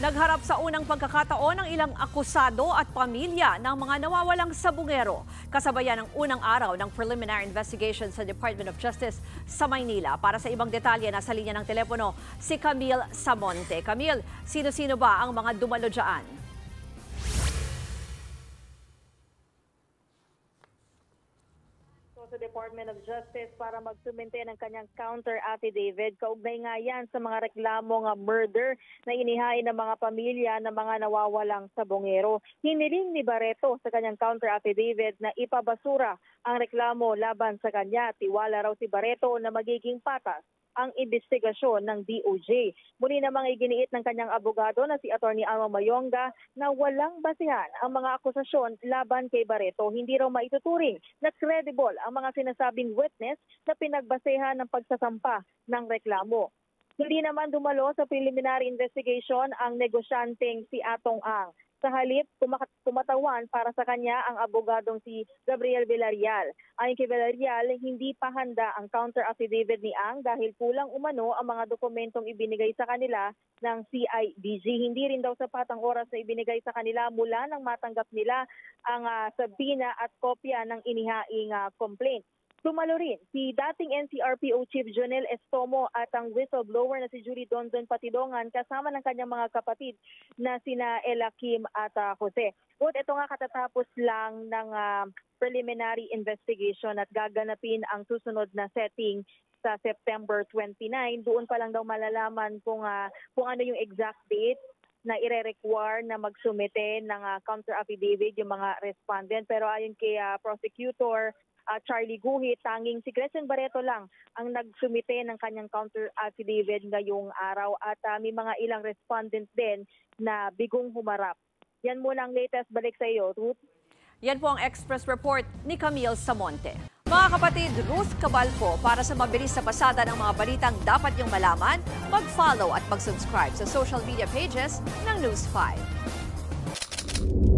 Nagharap sa unang pagkakataon ng ilang akusado at pamilya ng mga nawawalang sabungero. Kasabayan ng unang araw ng preliminary investigation sa Department of Justice sa Maynila. Para sa ibang detalye, nasa linya ng telepono si Camille Samonte. Camille, sino-sino ba ang mga dumalo dyan? Sa Department of Justice para magsumente ng kanyang counter affidavit. Kaugnay nga yan sa mga reklamong murder na inihain ng mga pamilya ng mga nawawalang sabongero. Hiniling ni Barreto sa kanyang counter affidavit na ipabasura ang reklamo laban sa kanya. Tiwala raw si Barreto na magiging patas ang investigasyon ng DOJ. Muli namang iginiit ng kanyang abogado na si Atty. Alma Mayonga na walang basihan ang mga akusasyon laban kay Barreto. Hindi raw maituturing na credible ang mga sinasabing witness na pinagbasehan ng pagsasampa ng reklamo. Hindi naman dumalo sa preliminary investigation ang negosyanteng si Atong Ang. Sa halip, kumatawan para sa kanya ang abogadong si Gabriel Villarreal. Ayon kay Villarreal, hindi pa handa ang counter affidavit ni Ang dahil kulang umano ang mga dokumentong ibinigay sa kanila ng CIDG. Hindi rin daw sapat ang oras na ibinigay sa kanila mula nang matanggap nila ang sabina at kopya ng inihaing complaint. Dumalo rin si dating NCRPO Chief Jonel Estomo at ang whistleblower na si Julie Dondon Patidongan kasama ng kanyang mga kapatid na sina Ella Kim at Jose. But ito nga katatapos lang ng preliminary investigation at gaganapin ang susunod na setting sa September 29. Doon pa lang daw malalaman kung ano yung exact date na ire-require na magsumite ng counter affidavit yung mga respondent. Pero ayon kay prosecutor Charlie Guhit, tanging si Gretchen Barreto lang ang nagsumite ng kanyang counter affidavit ngayong araw at may mga ilang respondent din na bigong humarap. Yan muna ang latest. Balik sa iyo, Ruth. Yan po ang Express Report ni Camille Samonte. Mga kapatid, Ruth Cabalco, para sa mabilis na pasada ng mga balitang dapat niyong malaman, mag-follow at mag-subscribe sa social media pages ng News 5.